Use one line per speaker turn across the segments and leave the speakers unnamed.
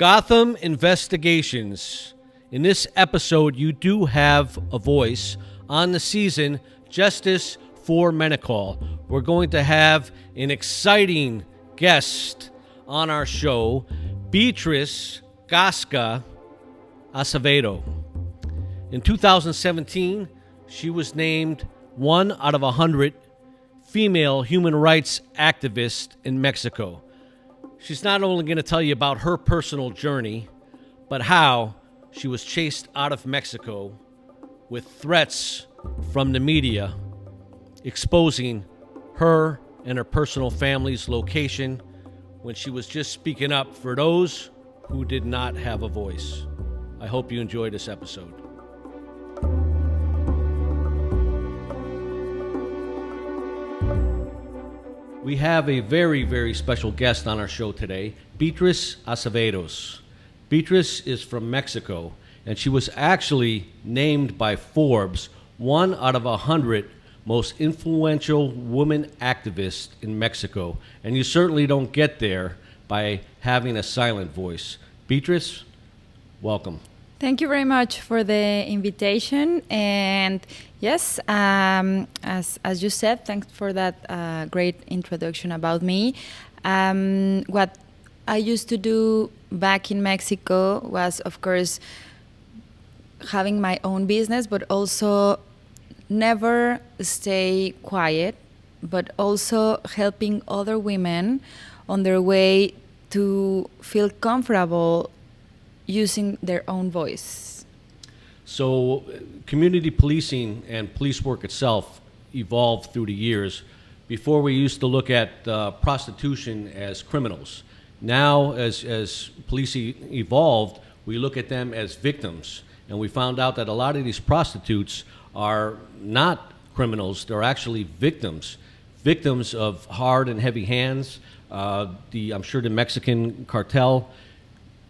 Gotham Investigations. In this episode, you do have a voice on the season, Justice for Menocal. We're going to have an exciting guest on our show, Beatriz Acevedo. In 2017, she was named 1 out of 100 female human rights activists in Mexico. She's not only going to tell you about her personal journey, but how she was chased out of Mexico with threats from the media, exposing her and her personal family's location when she was just speaking up for those who did not have a voice. I hope you enjoy this episode. We have a very, very special guest on our show today, Beatriz Acevedos. Beatriz is from Mexico, and she was actually named by Forbes 1 out of 100 most influential women activists in Mexico. And you certainly don't get there by having a silent voice. Beatriz, welcome.
Thank you very much for the invitation. And yes, as you said, thanks for that great introduction about me. What I used to do back in Mexico was, of course, having my own business, but also never stay quiet, but also helping other women on their way to feel comfortable using their own voice.
So community policing and police work itself evolved through the years. Before, we used to look at prostitution as criminals. Now, as police evolved, we look at them as victims. And we found out that a lot of these prostitutes are not criminals. They're actually victims of hard and heavy hands. I'm sure the Mexican Cartel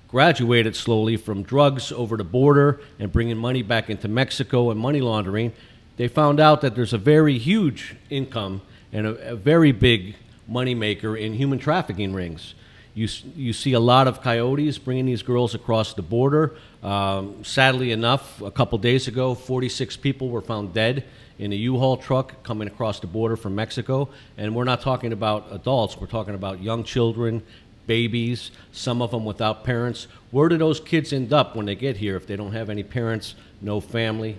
graduated slowly from drugs over the border and bringing money back into Mexico and money laundering. They found out that there's a very huge income and a very big moneymaker in human trafficking rings. You see a lot of coyotes bringing these girls across the border. Sadly enough, a couple days ago, 46 people were found dead in a U-Haul truck coming across the border from Mexico. And we're not talking about adults, we're talking about young children, babies, some of them without parents. Where do those kids end up when they get here if they don't have any parents, no family?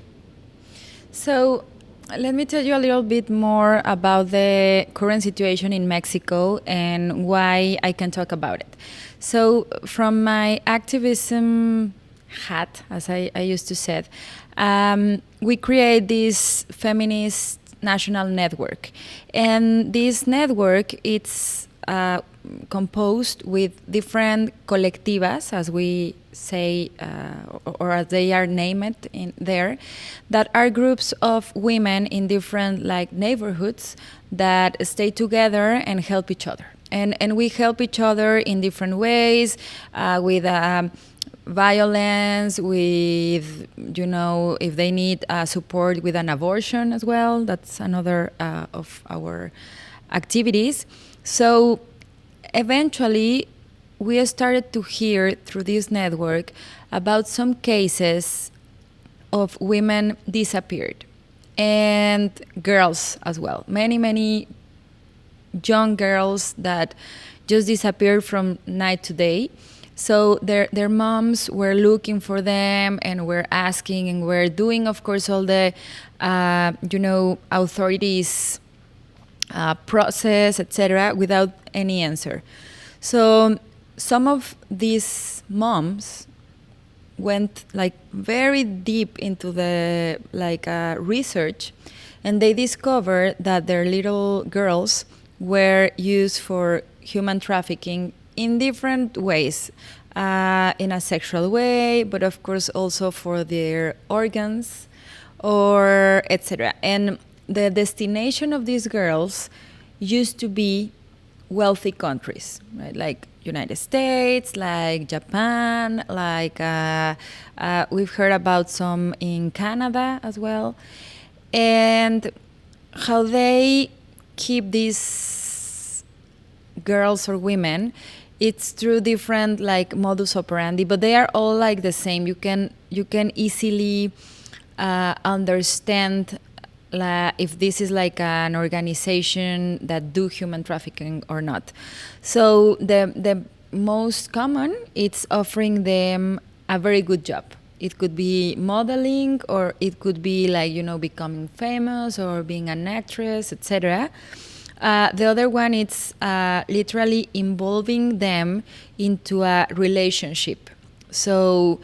So let me tell you a little bit more about the current situation in Mexico and why I can talk about it. So from my activism hat, as I used to say, we create this Feminist National Network. And this network, it's composed with different colectivas, as we say, or as they are named in there, that are groups of women in different neighborhoods that stay together and help each other. And we help each other in different ways, with violence, with, if they need support with an abortion as well. That's another of our activities. So eventually, we started to hear through this network about some cases of women disappeared, and girls as well. Many, many young girls that just disappeared from night to day. So their moms were looking for them and were asking and were doing, of course, all the, authorities process, etc., without any answer. So some of these moms went very deep into the research, and they discovered that their little girls were used for human trafficking in different ways, in a sexual way, but of course also for their organs, or etc. And the destination of these girls used to be wealthy countries, right? Like United States, like Japan, we've heard about some in Canada as well. And how they keep these girls or women it's through different like modus operandi, but they are all like the same. You can easily understand if this is like an organization that do human trafficking or not. So the most common, it's offering them a very good job. It could be modeling, or it could be like, becoming famous or being an actress, etc. The other one, it's literally involving them into a relationship. So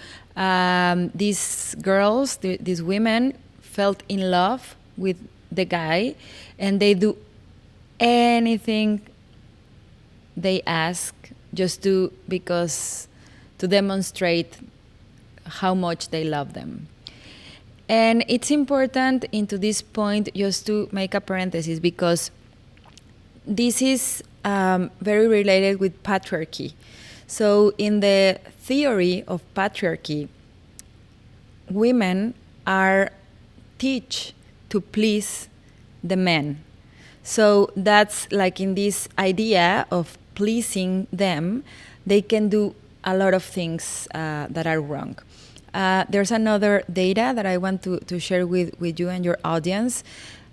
these girls, these women, felt in love with the guy, and they do anything they ask just to demonstrate how much they love them. And it's important into this point just to make a parenthesis, because this is very related with patriarchy. So in the theory of patriarchy, women are taught to please the men. So that's like in this idea of pleasing them, they can do a lot of things that are wrong. There's another data that I want to share with you and your audience.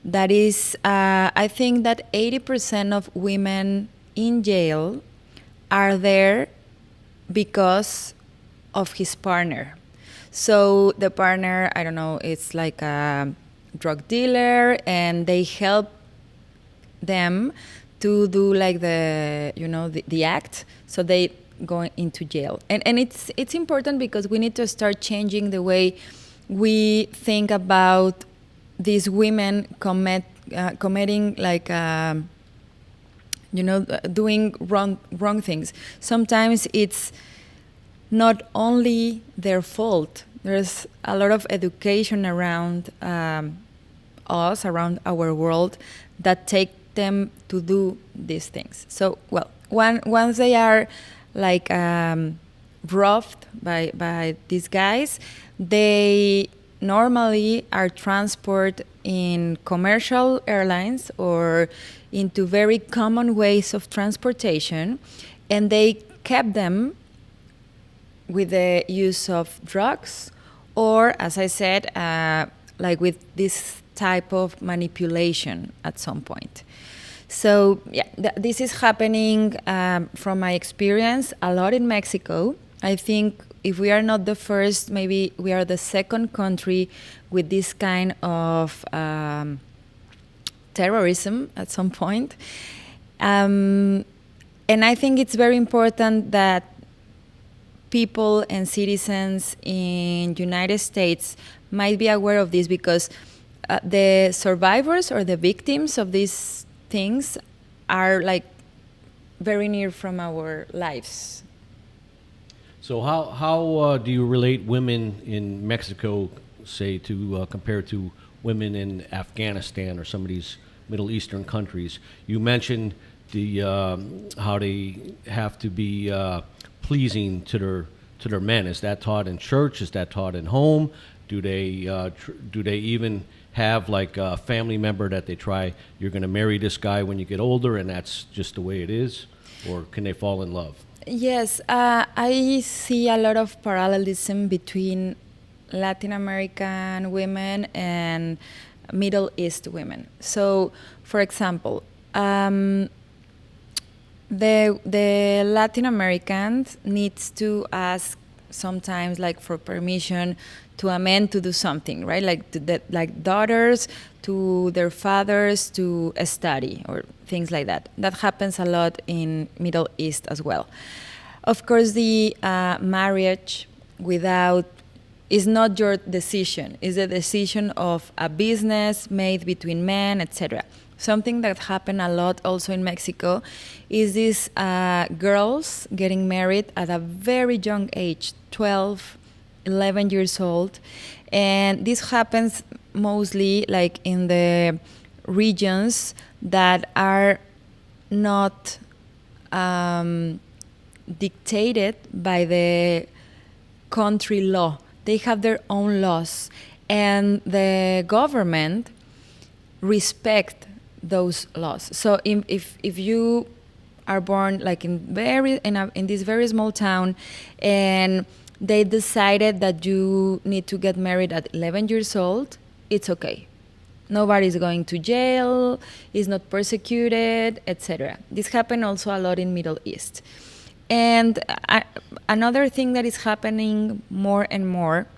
That is, I think that 80% of women in jail are there because of his partner. So the partner, I don't know, it's like a drug dealer, and they help them to do like the act, so they go into jail. And it's important, because we need to start changing the way we think about these women committing like doing wrong things. Sometimes it's not only their fault. There's a lot of education around us, around our world, that take them to do these things. So, once they are like robbed by these guys, they normally are transported in commercial airlines or into very common ways of transportation, and they kept them with the use of drugs, or, as I said, like with this type of manipulation at some point. So this is happening from my experience a lot in Mexico. I think if we are not the first, maybe we are the second country with this kind of terrorism at some point. And I think it's very important that people and citizens in United States might be aware of this, because the survivors or the victims of these things are like very near from our lives.
So how do you relate women in Mexico, say, to compared to women in Afghanistan or some of these Middle Eastern countries? You mentioned the how they have to be pleasing to their men. Is that taught in church? Is that taught in home? Do they even have like a family member that they try, you're going to marry this guy when you get older, and that's just the way it is? Or can they fall in love?
Yes, I see a lot of parallelism between Latin American women and Middle East women. So, for example, the Latin Americans needs to ask sometimes like for permission to a man to do something, right? Like daughters to their fathers to study or things like that. That happens a lot in Middle East as well. Of course, the marriage is not your decision. It's a decision of a business made between men, etc. Something that happened a lot also in Mexico is these girls getting married at a very young age, 12, 11 years old. And this happens mostly like in the regions that are not dictated by the country law. They have their own laws, and the government respect those laws. So if you are born like in this very small town, and they decided that you need to get married at 11 years old, it's okay. Nobody's going to jail, is not persecuted, etc. This happened also a lot in Middle East. And another thing that is happening more and more,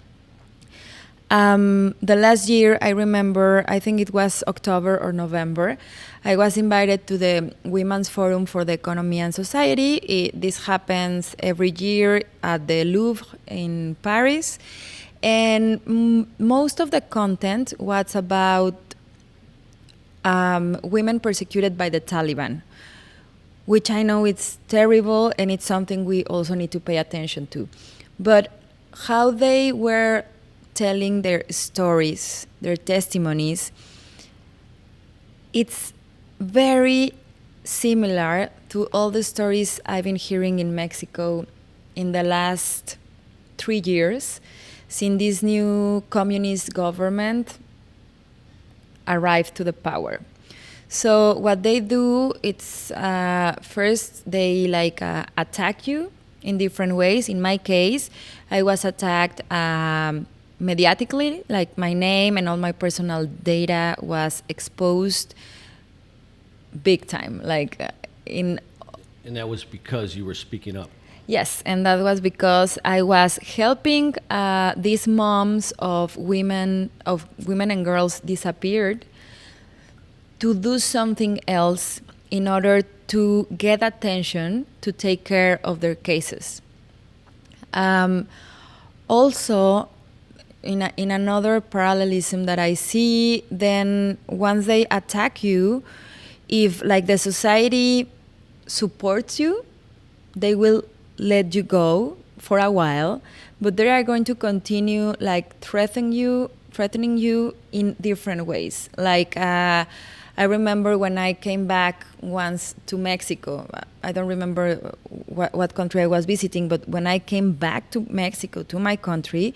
the last year, I remember, I think it was October or November, I was invited to the Women's Forum for the Economy and Society. This happens every year at the Louvre in Paris. And most of the content was about women persecuted by the Taliban, which I know it's terrible and it's something we also need to pay attention to. But how they were telling their stories, their testimonies, it's very similar to all the stories I've been hearing in Mexico in the last 3 years, since this new communist government arrived to the power. So what they do, it's first they attack you in different ways. In my case, I was attacked mediatically, like my name and all my personal data was exposed big time,
And that was because you were speaking up.
Yes, and that was because I was helping these moms of women and girls disappeared to do something else in order to get attention to take care of their cases. Also, in another parallelism that I see, then once they attack you, if the society supports you, they will let you go for a while, but they are going to continue threatening you in different ways. I remember when I came back once to Mexico, I don't remember what country I was visiting, but when I came back to Mexico, to my country,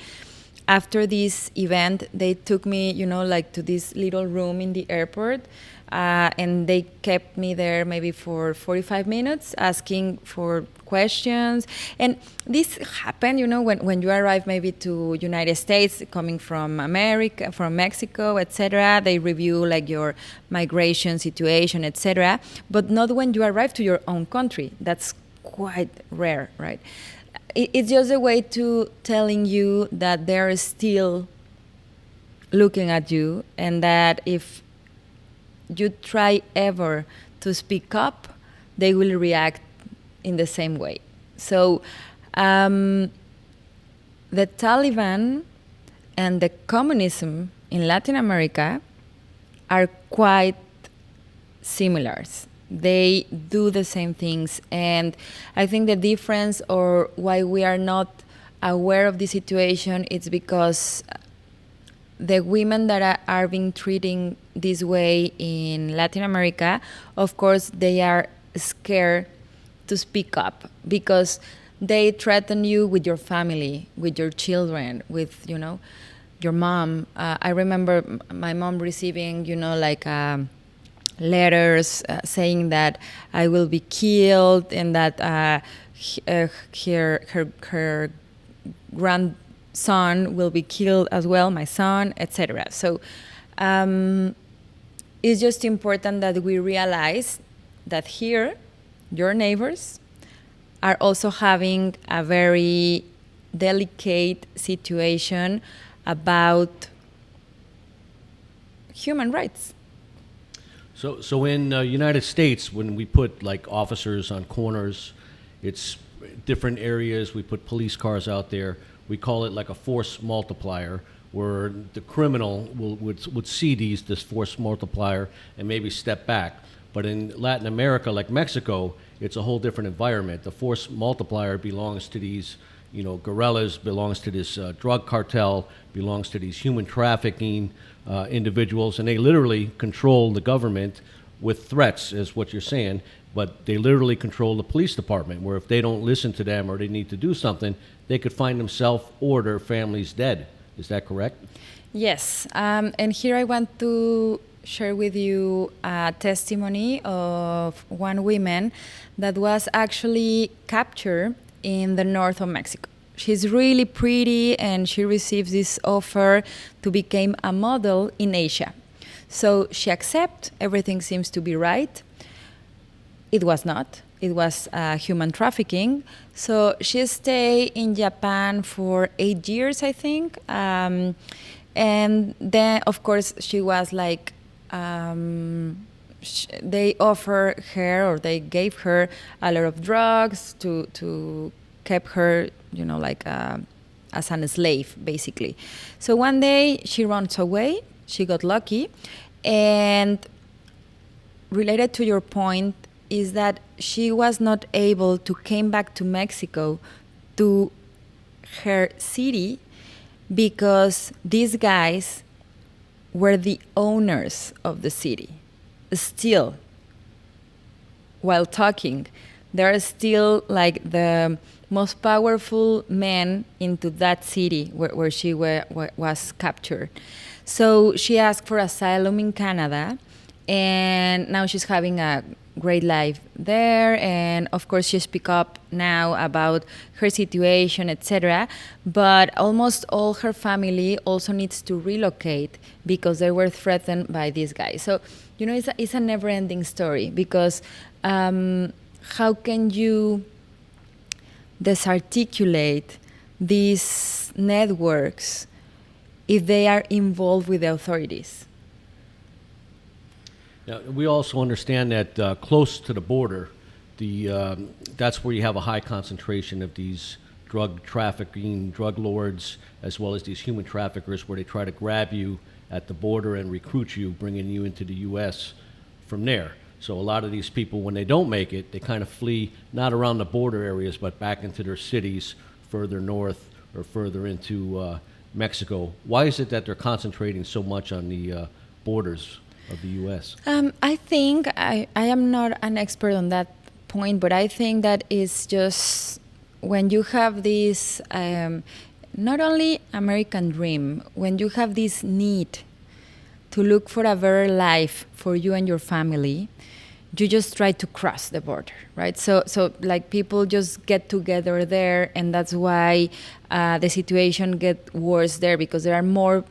after this event, they took me, to this little room in the airport, and they kept me there maybe for 45 minutes asking for questions. And this happened, when you arrive maybe to United States, coming from America, from Mexico, etc. They review your migration situation, etc. But not when you arrive to your own country. That's quite rare, right? It's just a way to telling you that they're still looking at you, and that if you try ever to speak up, they will react in the same way. So the Taliban and the communism in Latin America are quite similar. They do the same things. And I think the difference, or why we are not aware of the situation, is because the women that are being treated this way in Latin America, of course, they are scared to speak up because they threaten you with your family, with your children, with, your mom. I remember my mom receiving, letters saying that I will be killed, and that her grandson will be killed as well, my son, etc. So it's just important that we realize that here, your neighbors are also having a very delicate situation about human rights.
So in the United States, when we put officers on corners, it's different areas, we put police cars out there, we call it a force multiplier, where the criminal would see this force multiplier and maybe step back. But in Latin America, like Mexico, it's a whole different environment. The force multiplier belongs to these, guerrillas, belongs to this drug cartel, belongs to these human trafficking individuals, and they literally control the government with threats, is what you're saying. But they literally control the police department, where if they don't listen to them or they need to do something, they could find themselves or their families dead. Is that correct?
Yes. And here I want to share with you a testimony of one woman that was actually captured in the north of Mexico. She's really pretty, and she receives this offer to become a model in Asia. So she accepts, everything seems to be right. It was not. It was human trafficking. So she stayed in Japan for 8 years, I think. And then, of course, she was like, they offered her, or they gave her a lot of drugs to keep her, you know, like as a slave, basically. So one day she runs away. She got lucky. And related to your point is that she was not able to came back to Mexico, to her city, because these guys were the owners of the city. Still, while talking, they're still like the most powerful men into that city where she was captured. So she asked for asylum in Canada, and now she's having a great life there. And of course, she speaks up now about her situation, etc. But almost all her family also needs to relocate because they were threatened by these guys. So, you know, it's a never-ending story, because how can you disarticulate these networks if they are involved with the authorities?
Now, we also understand that close to the border, that's where you have a high concentration of these drug trafficking, drug lords, as well as these human traffickers, where they try to grab you at the border and recruit you, bringing you into the U.S. from there. So a lot of these people, when they don't make it, they kind of flee, not around the border areas, but back into their cities further north or further into Mexico. Why is it that they're concentrating so much on the borders of the U.S.?
I think, I am not an expert on that point, but I think that it's just when you have this, not only American dream, when you have this need to look for a better life for you and your family, you just try to cross the border, right? So like people just get together there, and that's why the situation gets worse there, because there are more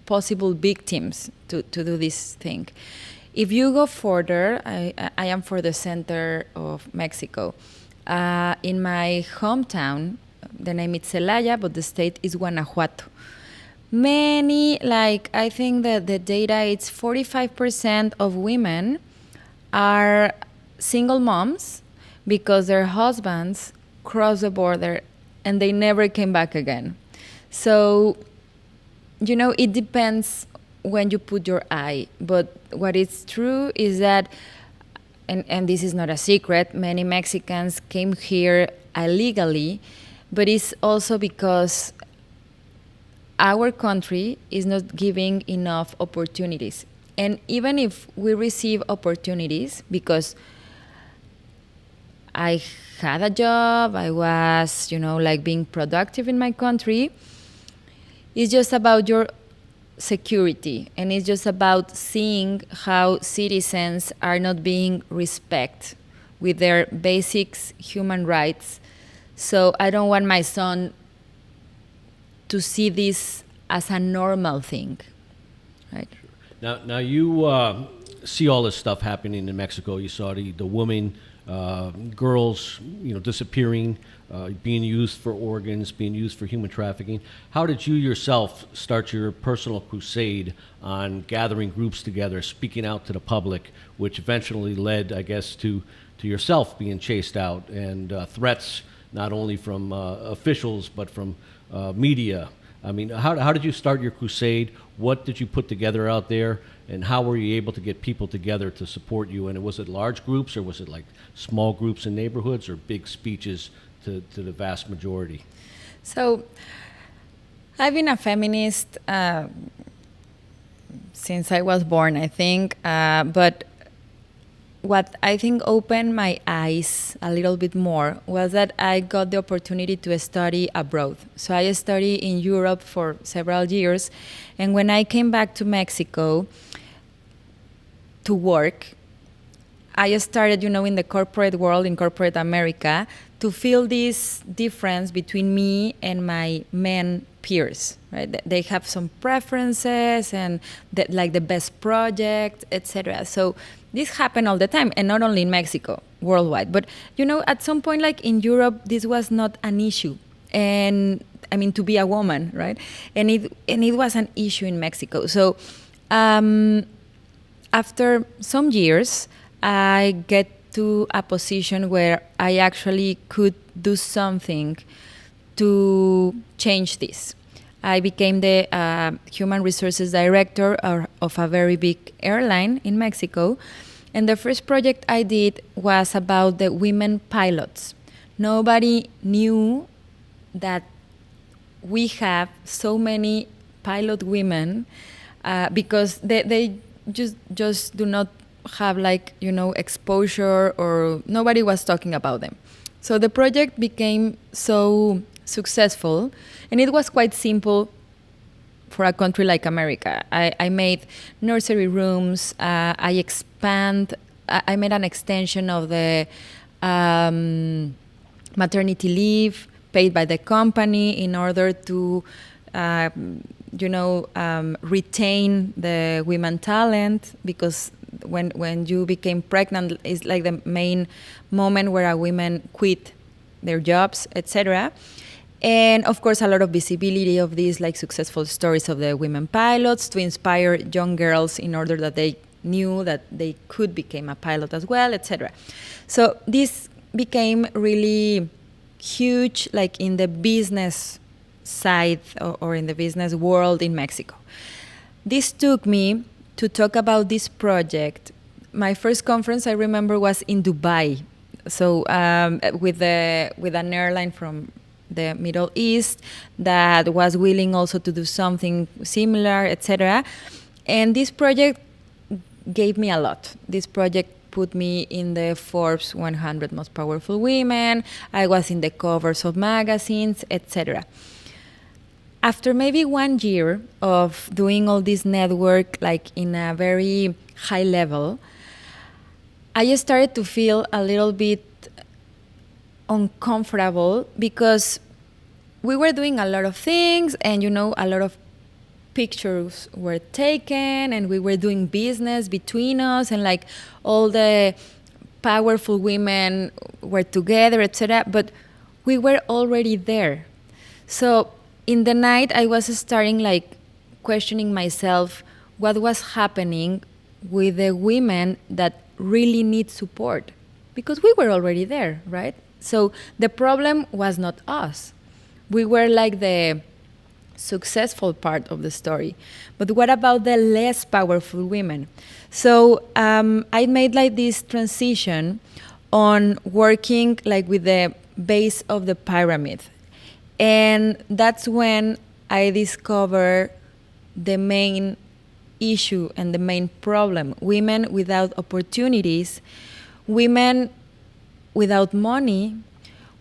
possible victims to do this thing. If you go further, I am for the center of Mexico. In my hometown, the name is Celaya, but the state is Guanajuato. Many, like I think that the data, it's 45% of women are single moms because their husbands crossed the border and they never came back again. So, you know, it depends when you put your eye. But what is true is that, and this is not a secret, many Mexicans came here illegally, but it's also because our country is not giving enough opportunities. And even if we receive opportunities, because I had a job, I was, you know, like being productive in my country, it's just about your security, and it's just about seeing how citizens are not being respected with their basics, human rights. So I don't want my son to see this as a normal thing, right?
Now you see all this stuff happening in Mexico. You saw the women, girls, you know, disappearing, being used for organs, being used for human trafficking. How did you yourself start your personal crusade on gathering groups together, speaking out to the public, which eventually led, I guess, to yourself being chased out, and threats not only from officials but from media? I mean, how did you start your crusade? What did you put together out there? And how were you able to get people together to support you? And was it large groups, or was it like small groups in neighborhoods, or big speeches to the vast majority?
So I've been a feminist since I was born, I think. But what I think opened my eyes a little bit more was that I got the opportunity to study abroad. So I studied in Europe for several years. And when I came back to Mexico, to work, I started, in the corporate world, in corporate America, to feel this difference between me and my men peers, right? They have some preferences and like the best project, etc. So this happened all the time, and not only in Mexico, worldwide. But, at some point, like in Europe, this was not an issue. And I mean, to be a woman, right? And it was an issue in Mexico. So after some years, I get to a position where I actually could do something to change this. I became the human resources director of a very big airline in Mexico. And the first project I did was about the women pilots. Nobody knew that we have so many pilot women because they just do not have exposure, or nobody was talking about them. So the project became so successful, and it was quite simple for a country like America. I made nursery rooms. I made an extension of the maternity leave paid by the company in order to retain the women talent, because when you became pregnant, it's like the main moment where a women quit their jobs, etc. And of course, a lot of visibility of these successful stories of the women pilots to inspire young girls in order that they knew that they could become a pilot as well, etc. So this became really huge, in the business side or in the business world in Mexico. This took me to talk about this project. My first conference, I remember, was in Dubai. So with an airline from the Middle East that was willing also to do something similar, etc. And this project gave me a lot. This project put me in the Forbes 100 most powerful women. I was in the covers of magazines, etc. After maybe 1 year of doing all this network, in a very high level, I started to feel a little bit uncomfortable because we were doing a lot of things, and a lot of pictures were taken, and we were doing business between us, and all the powerful women were together, etc. But we were already there. So in the night, I was starting questioning myself what was happening with the women that really need support, because we were already there, right? So the problem was not us. We were the successful part of the story. But what about the less powerful women? So I made this transition on working with the base of the pyramid. And that's when I discovered the main issue and the main problem: women without opportunities, women without money,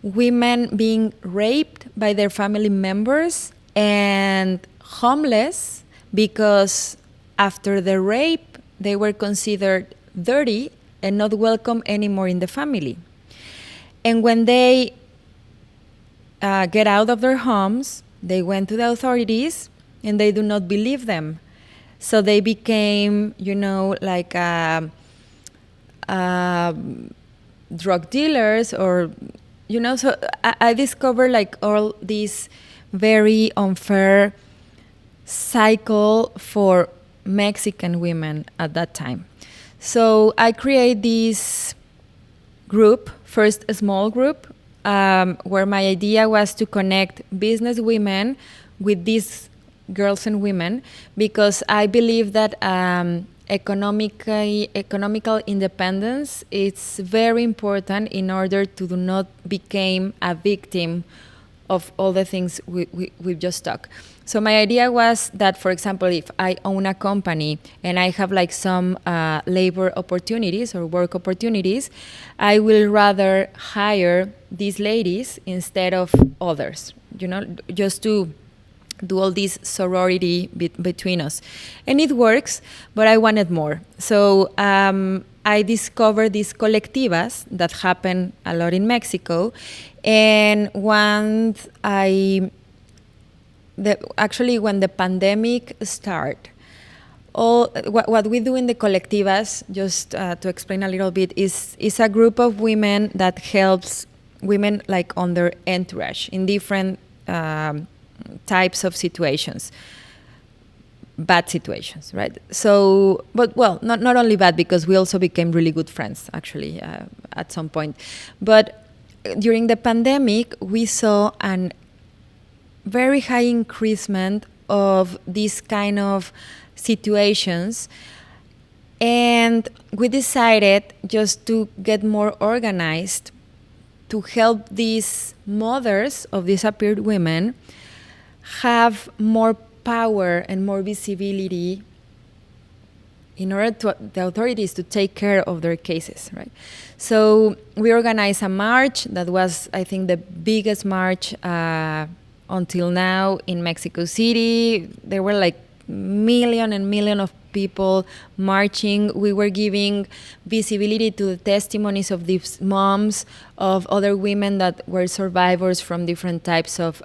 women being raped by their family members, and homeless because after the rape they were considered dirty and not welcome anymore in the family. And when they get out of their homes, they went to the authorities and they do not believe them. So they became, drug dealers, or, so I discovered all these very unfair cycle for Mexican women at that time. So I create this group, first a small group, where my idea was to connect business women with these girls and women, because I believe that economical independence is very important in order to not become a victim of all the things we've just talked. So my idea was that, for example, if I own a company and I have some labor opportunities or work opportunities, I will rather hire these ladies instead of others, just to do all this sorority between us. And it works, but I wanted more. So I discovered these colectivas that happen a lot in Mexico. And actually when the pandemic started, what we do in the colectivas, just to explain a little bit, is a group of women that helps women like on their entourage in different types of situations, bad situations, right? So, but well, not only bad, because we also became really good friends actually at some point. But during the pandemic, we saw an very high increasement of these kind of situations, and we decided just to get more organized to help these mothers of disappeared women have more power and more visibility in order to the authorities to take care of their cases, right? So we organized a march that was, I think, the biggest march until now in Mexico City. There were like million and million of people marching. We were giving visibility to the testimonies of these moms, of other women that were survivors from different types of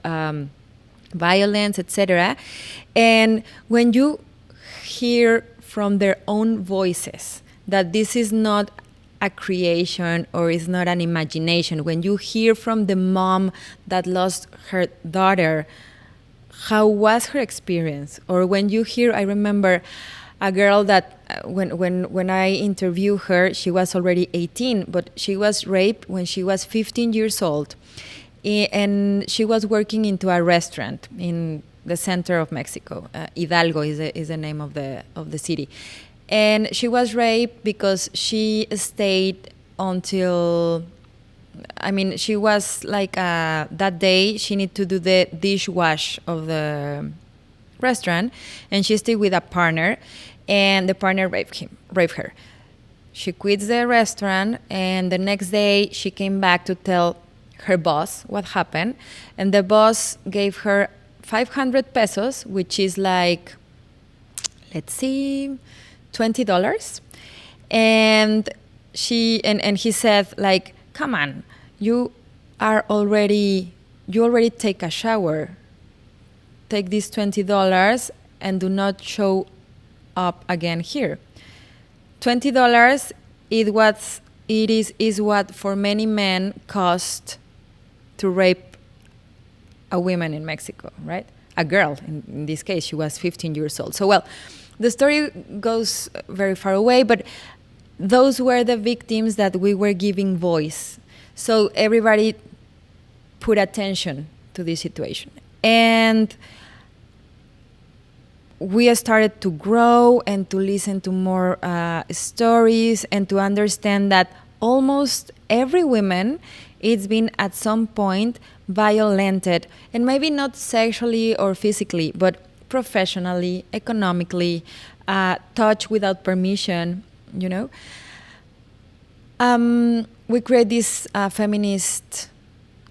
violence, etc. And when you hear from their own voices that this is not a creation or is not an imagination, when you hear from the mom that lost her daughter, how was her experience? Or when you hear, I remember a girl that when I interviewed her, she was already 18, but she was raped when she was 15 years old. And she was working into a restaurant in the center of Mexico. Hidalgo is the name of the city. And she was raped because she stayed until, I mean, she was like, that day she needed to do the dishwash of the restaurant, and she stayed with a partner, and the partner raped her. She quits the restaurant, and the next day she came back to tell her boss what happened, and the boss gave her 500 pesos, which is like, let's see, $20. And he said, like, come on, you already take a shower, take this $20 and do not show up again here. $20 is what for many men cost to rape a woman in Mexico, right? A girl, in this case, she was 15 years old. So, well, the story goes very far away, but those were the victims that we were giving voice. So everybody put attention to this situation. And we started to grow and to listen to more stories and to understand that almost every woman it's been at some point violented, and maybe not sexually or physically, but professionally, economically, touched without permission, you know. We create this Feminist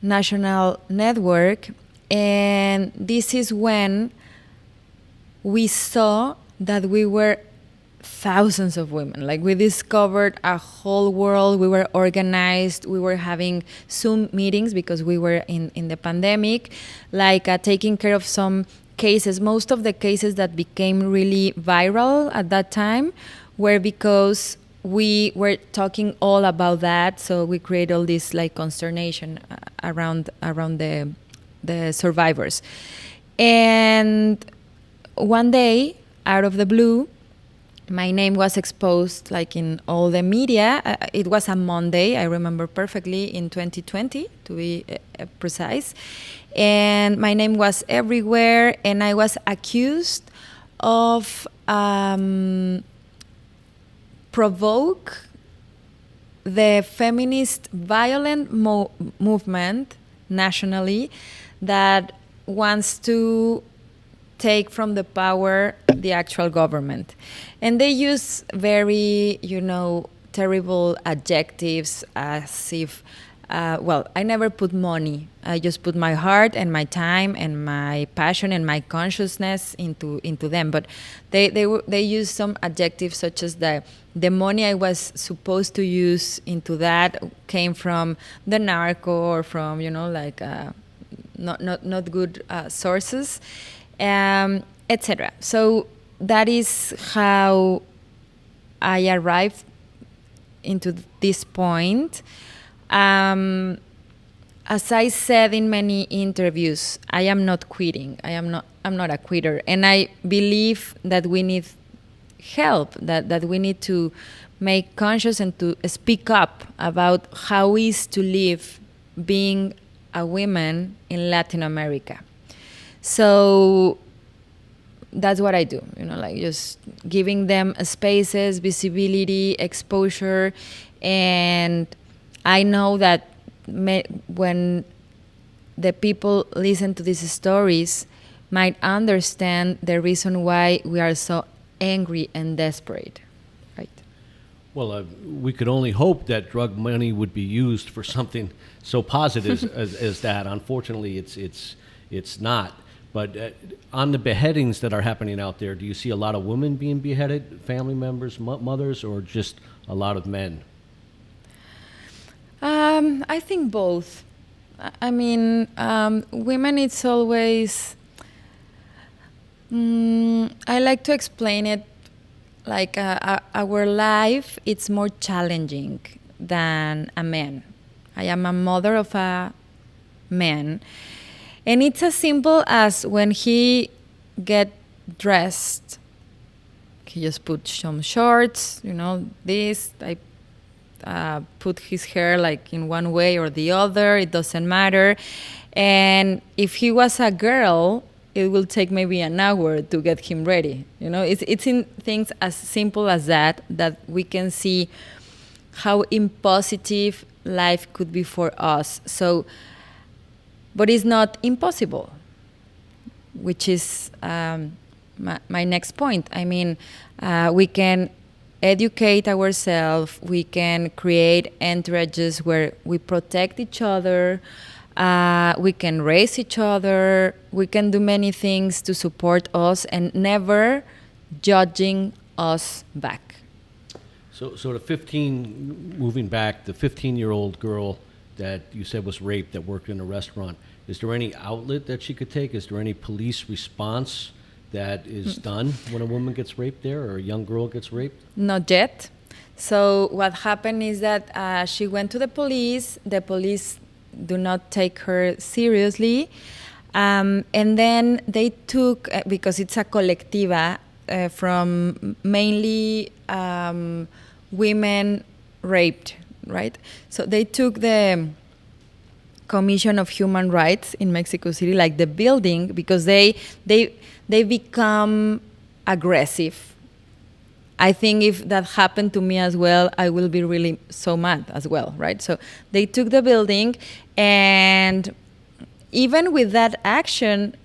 National Network, and this is when we saw that we were thousands of women. Like, we discovered a whole world. We were organized. We were having Zoom meetings because we were in the pandemic, like taking care of some cases. Most of the cases that became really viral at that time were because we were talking all about that. So we created all this like consternation around the survivors. And one day, out of the blue, my name was exposed like in all the media. It was a Monday, I remember perfectly, in 2020, to be precise. And my name was everywhere, and I was accused of provoke the feminist violent movement nationally that wants to take from the power the actual government. And they use very, terrible adjectives, as if well, I never put money. I just put my heart and my time and my passion and my consciousness into them. But they use some adjectives such as the money I was supposed to use into that came from the narco or from not good sources, etc. So that is how I arrived into this point. As I said in many interviews, I am not quitting. I'm not a quitter, and I believe that we need help. That we need to make conscious and to speak up about how it is to live being a woman in Latin America. So that's what I do, like just giving them spaces, visibility, exposure. And I know that when the people listen to these stories might understand the reason why we are so angry and desperate, right?
Well, we could only hope that drug money would be used for something so positive as that. Unfortunately, it's not. But on the beheadings that are happening out there, do you see a lot of women being beheaded, family members, mothers, or just a lot of men?
I think both. I mean, women, it's always... I like to explain it like our life, it's more challenging than a man. I am a mother of a man. And it's as simple as when he get dressed, he just put some shorts, I put his hair like in one way or the other, it doesn't matter. And if he was a girl, it will take maybe an hour to get him ready. It's in things as simple as that we can see how impositive life could be for us. So, but it's not impossible, which is my next point. I mean, we can educate ourselves, we can create entourages where we protect each other, we can raise each other, we can do many things to support us and never judging us back.
So moving back, the 15-year-old girl that you said was raped that worked in a restaurant, is there any outlet that she could take? Is there any police response that is done when a woman gets raped there or a young girl gets raped?
Not yet. So what happened is that she went to the police. The police do not take her seriously. And then they took, because it's a colectiva from mainly women raped, right? So they took the Commission of Human Rights in Mexico City, like the building, because they become aggressive. I think if that happened to me as well, I will be really so mad as well, right? So they took the building, and even with that action,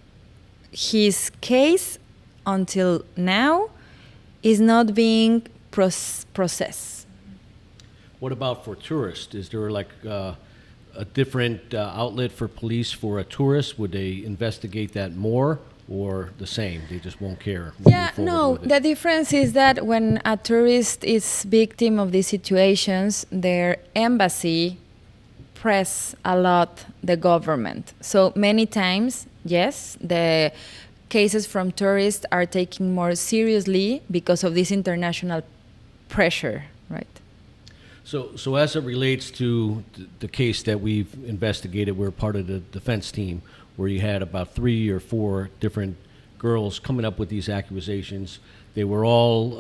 his case until now is not being processed.
What about for tourists? Is there like a different outlet for police for a tourist? Would they investigate that more or the same? They just won't care?
Yeah, no. The difference is that when a tourist is victim of these situations, their embassy press a lot the government. So many times, yes, the cases from tourists are taken more seriously because of this international pressure, right?
So as it relates to the case that we've investigated, we're part of the defense team, where you had about 3 or 4 different girls coming up with these accusations. They were all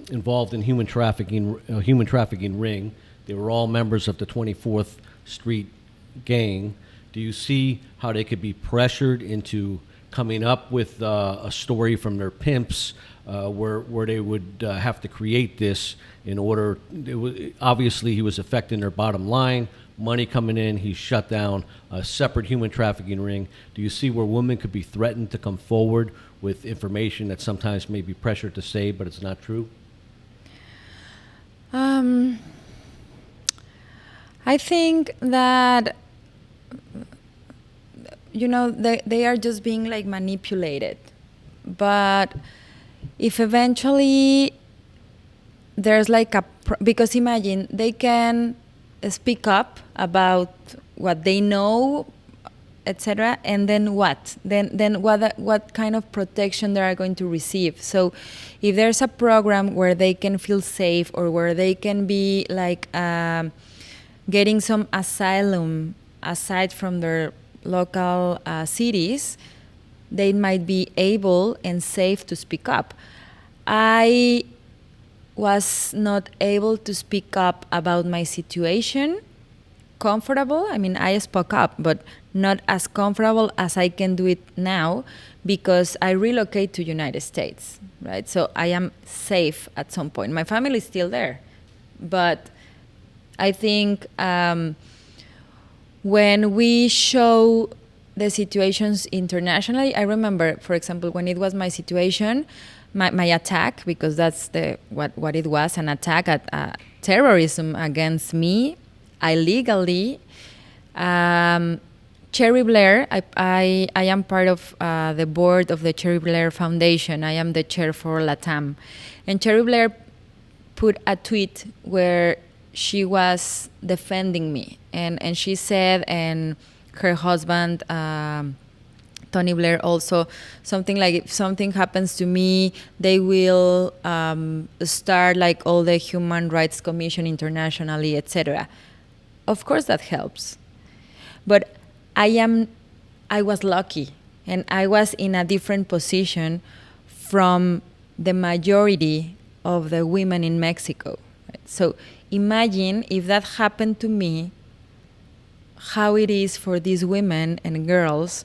involved in human trafficking ring. They were all members of the 24th Street gang. Do you see how they could be pressured into coming up with a story from their pimps where they would have to create this in order? Obviously, he was affecting their bottom line, money coming in. He shut down a separate human trafficking ring. Do you see where women could be threatened to come forward with information that sometimes may be pressured to say, but it's not true?
I think that, they are just being like manipulated. But if eventually there's like because imagine they can speak up about what they know, etc., and then what? Then what kind of protection they are going to receive? So if there's a program where they can feel safe, or where they can be like getting some asylum aside from their local cities, they might be able and safe to speak up. I was not able to speak up about my situation comfortable. I mean, I spoke up, but not as comfortable as I can do it now, because I relocate to United States, right? So I am safe at some point. My family is still there, but I think when we show the situations internationally, I remember, for example, when it was my situation, my attack, because that's what it was, an attack at terrorism against me, illegally. Cherry Blair, I am part of the board of the Cherry Blair Foundation. I am the chair for LATAM. And Cherry Blair put a tweet where she was defending me. And she said, and her husband, Tony Blair, also, something like, if something happens to me, they will start like all the Human Rights Commission internationally, etc. Of course that helps. But I was lucky, and I was in a different position from the majority of the women in Mexico. Right? So imagine if that happened to me, how it is for these women and girls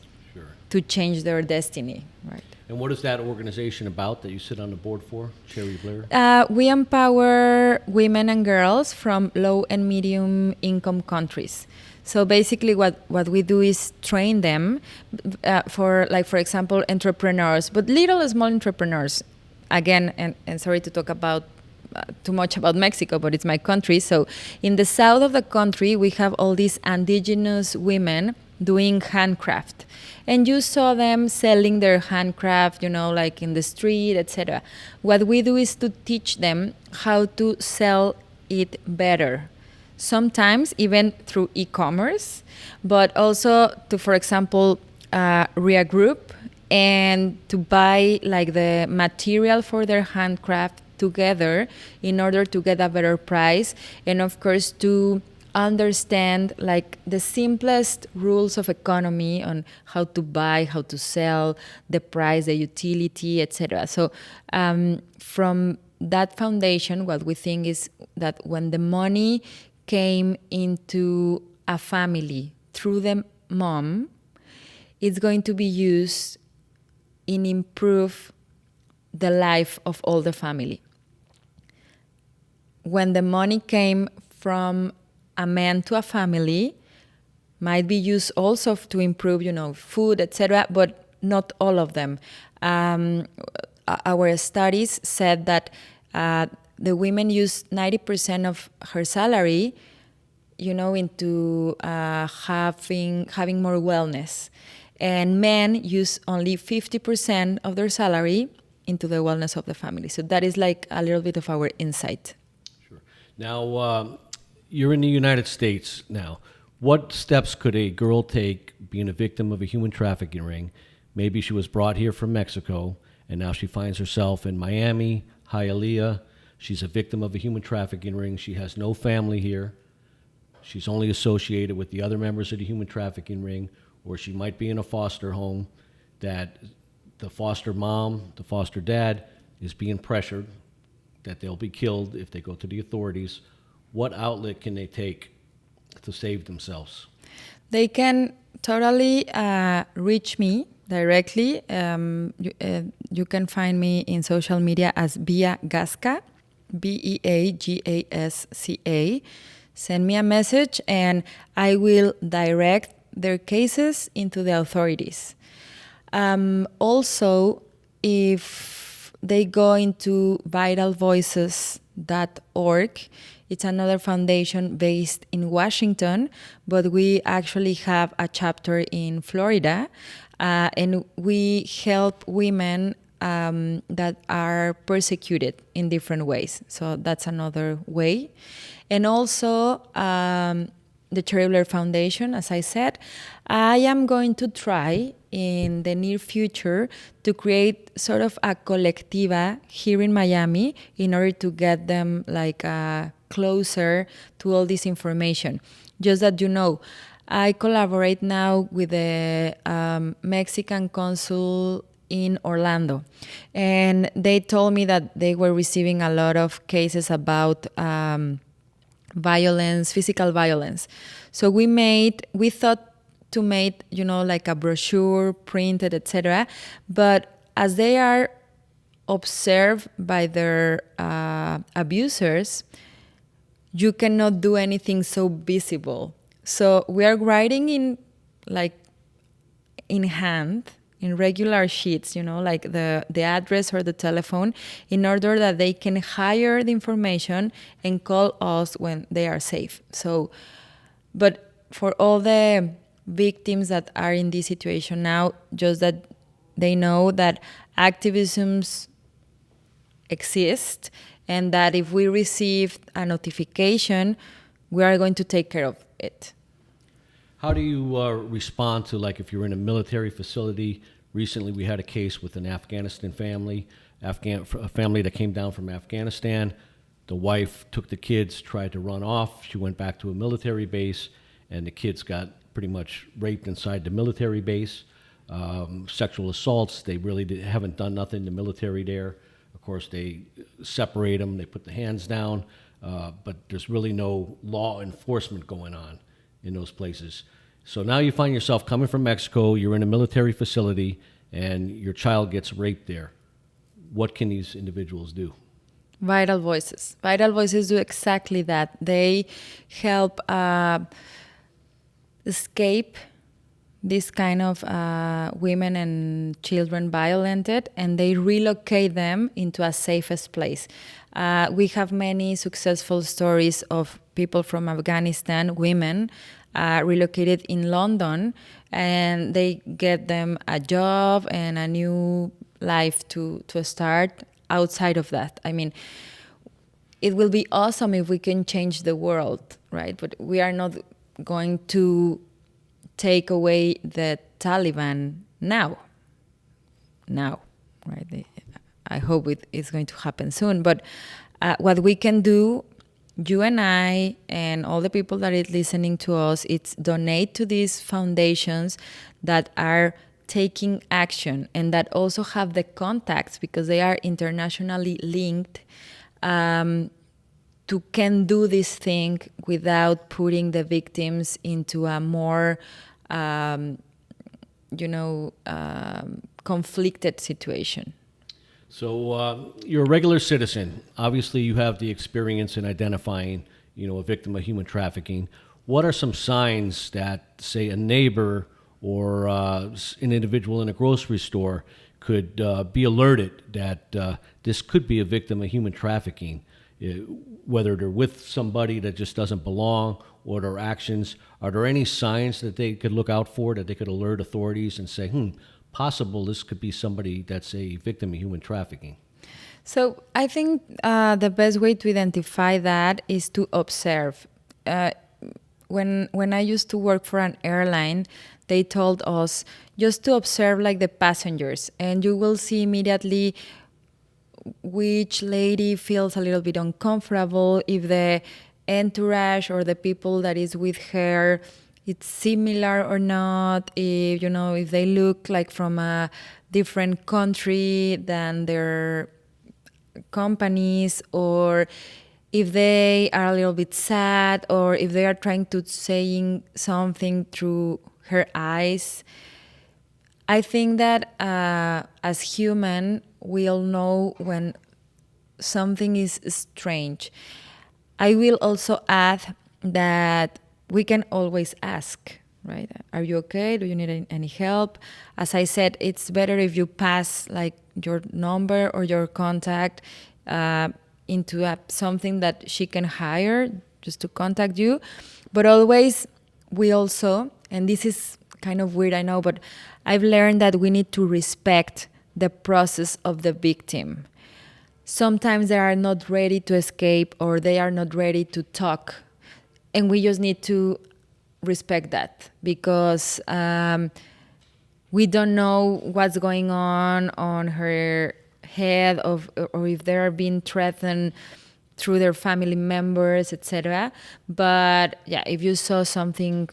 to change their destiny, right?
And what is that organization about that you sit on the board for, Cherry Blair?
We empower women and girls from low and medium income countries. So basically what we do is train them for example, entrepreneurs, but little small entrepreneurs. Again, and sorry to talk about too much about Mexico, but it's my country. So in the south of the country, we have all these indigenous women doing handcraft. And you saw them selling their handcraft, like in the street, etc. What we do is to teach them how to sell it better. Sometimes even through e-commerce, but also to, for example, regroup and to buy like the material for their handcraft together in order to get a better price, and of course to understand like the simplest rules of economy on how to buy, how to sell, the price, the utility, etc. So from that foundation, what we think is that when the money came into a family through the mom, it's going to be used in improve the life of all the family. When the money came from a man to a family, might be used also to improve, food, etc., but not all of them. Our studies said that the women use 90% of her salary, into having more wellness, and men use only 50% of their salary into the wellness of the family. So that is like a little bit of our insight.
Sure. Now, you're in the United States now. What steps could a girl take being a victim of a human trafficking ring? Maybe she was brought here from Mexico, and now she finds herself in Miami, Hialeah. She's a victim of a human trafficking ring. She has no family here. She's only associated with the other members of the human trafficking ring, or she might be in a foster home that the foster mom, the foster dad is being pressured that they'll be killed if they go to the authorities. What outlet can they take to save themselves?
They can totally reach me directly. You can find me in social media as Bea Gasca, Beagasca. Send me a message and I will direct their cases into the authorities. Also, if they go into vitalvoices.org, It's another foundation based in Washington, but we actually have a chapter in Florida, and we help women that are persecuted in different ways. So that's another way. And also the Traveler Foundation, as I said, I am going to try in the near future to create sort of a colectiva here in Miami in order to get them like closer to all this information. Just that you know, I collaborate now with the Mexican consul in Orlando, and they told me that they were receiving a lot of cases about violence, physical violence. So we thought to make, like a brochure, printed, etc. But as they are observed by their abusers, you cannot do anything so visible. So we are writing in hand, in regular sheets, like the address or the telephone, in order that they can hire the information and call us when they are safe. So, but for all the victims that are in this situation now, just that they know that activisms exist and that if we receive a notification, we are going to take care of it.
How do you respond to, like, if you're in a military facility? Recently, we had a case with an Afghanistan family, a family that came down from Afghanistan. The wife took the kids, tried to run off. She went back to a military base, and the kids got pretty much raped inside the military base. Sexual assaults, they really haven't done nothing, the military there. Of course, they separate them, they put the hands down, but there's really no law enforcement going on in those places. So now you find yourself coming from Mexico, you're in a military facility, and your child gets raped there. What can these individuals do?
Vital Voices. Vital Voices do exactly that. They help escape this kind of women and children violented, and they relocate them into a safest place. We have many successful stories of people from Afghanistan, women, relocated in London, and they get them a job and a new life to start outside of that. I mean, it will be awesome if we can change the world, right? But we are not going to take away the Taliban now, right? I hope it's going to happen soon. But what we can do, you and I and all the people that are listening to us, it's donate to these foundations that are taking action and that also have the contacts, because they are internationally linked, to can do this thing without putting the victims into a more conflicted situation.
So you're a regular citizen. Obviously, you have the experience in identifying, a victim of human trafficking. What are some signs that, say, a neighbor or an individual in a grocery store could be alerted that this could be a victim of human trafficking, whether they're with somebody that just doesn't belong or their actions? Are there any signs that they could look out for, that they could alert authorities and say, possible this could be somebody that's a victim of human trafficking?
So I think the best way to identify that is to observe. When I used to work for an airline, they told us just to observe like the passengers, and you will see immediately which lady feels a little bit uncomfortable, if the entourage or the people that is with her, it's similar or not, if they look like from a different country than their companies, or if they are a little bit sad, or if they are trying to saying something through her eyes. I think that as human, we all know when something is strange. I will also add that we can always ask, right? Are you okay? Do you need any help? As I said, it's better if you pass like your number or your contact. into something that she can hire just to contact you. But always, we also, and this is kind of weird, I know, but I've learned that we need to respect the process of the victim. Sometimes they are not ready to escape or they are not ready to talk. And we just need to respect that because we don't know what's going on her head or if they are being threatened through their family members, etc. But yeah, if you saw something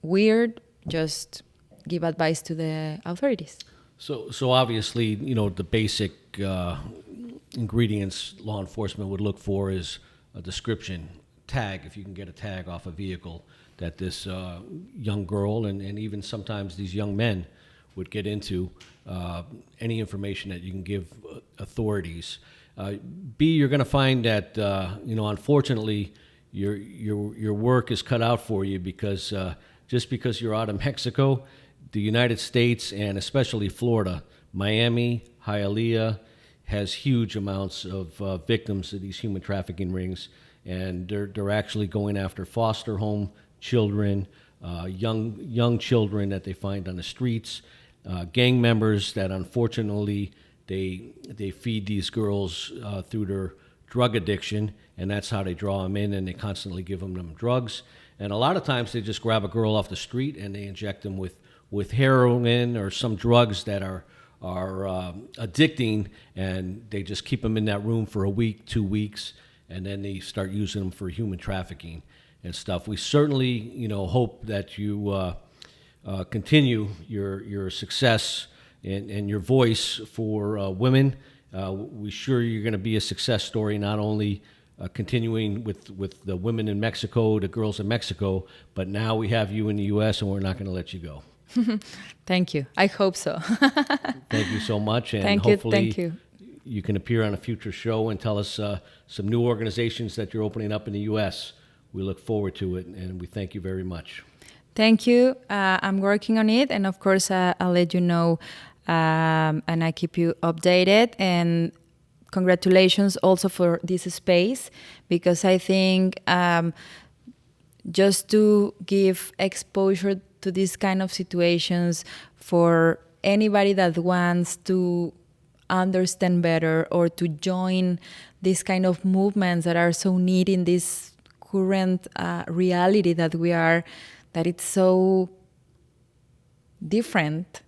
weird, just give advice to the authorities.
So obviously, the basic ingredients law enforcement would look for is a description, tag, if you can get a tag off a vehicle that this young girl and even sometimes these young men would get into, any information that you can give authorities. B, you're going to find that, unfortunately, your work is cut out for you because just because you're out of Mexico, the United States, and especially Florida, Miami, Hialeah, has huge amounts of victims of these human trafficking rings, and they're actually going after foster home children, young children that they find on the streets, gang members that unfortunately they feed these girls through their drug addiction, and that's how they draw them in, and they constantly give them drugs. And a lot of times they just grab a girl off the street and they inject them with heroin or some drugs that are addicting, and they just keep them in that room for a week, 2 weeks, and then they start using them for human trafficking and stuff. We certainly, hope that you continue your success and your voice for women. We're sure you're going to be a success story, not only continuing with the women in Mexico, the girls in Mexico, but now we have you in the U.S. and we're not going to let you go.
Thank you. I hope so.
Thank you so much, and
thank
hopefully you can appear on a future show and tell us some new organizations that you're opening up in the U.S. We look forward to it, and we thank you very much.
Thank you. I'm working on it, and of course, I'll let you know, and I keep you updated. And congratulations also for this space, because I think just to give exposure to these kind of situations for anybody that wants to understand better or to join these kind of movements that are so needed in this current reality that we are, that it's so different.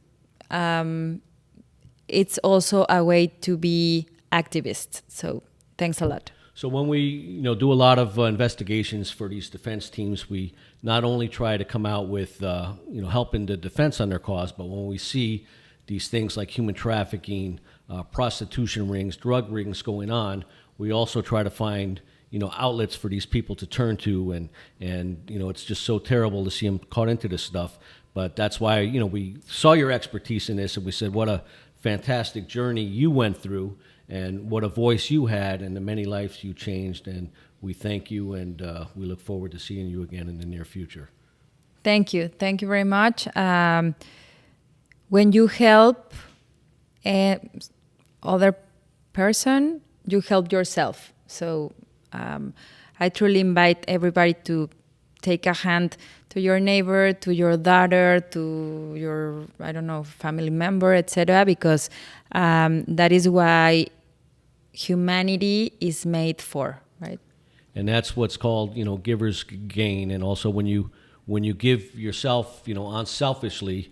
It's also a way to be activist. So thanks a lot.
So when we do a lot of investigations for these defense teams, we not only try to come out with helping the defense on their cause, but when we see these things like human trafficking, prostitution rings, drug rings going on, we also try to find outlets for these people to turn to, and it's just so terrible to see them caught into this stuff. But that's why we saw your expertise in this, and we said, what a fantastic journey you went through, and what a voice you had, and the many lives you changed. And we thank you, and we look forward to seeing you again in the near future.
Thank you. Thank you very much. When you help other person, you help yourself. So I truly invite everybody to take a hand to your neighbor, to your daughter, to your, family member, etc., because that is why humanity is made for, right?
And that's what's called, givers gain. And also when you give yourself, unselfishly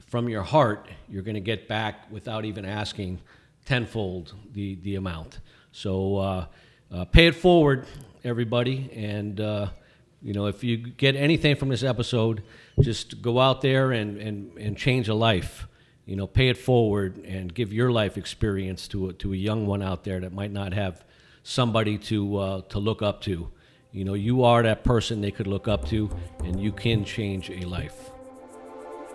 from your heart, you're going to get back without even asking tenfold the amount. So pay it forward, everybody. And, if you get anything from this episode, just go out there and change a life. Pay it forward and give your life experience to a young one out there that might not have somebody to look up to. You are that person they could look up to, and you can change a life.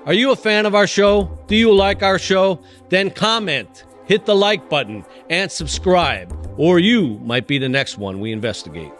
Are you a fan of our show? Do you like our show? Then comment, hit the like button, and subscribe, or you might be the next one we investigate.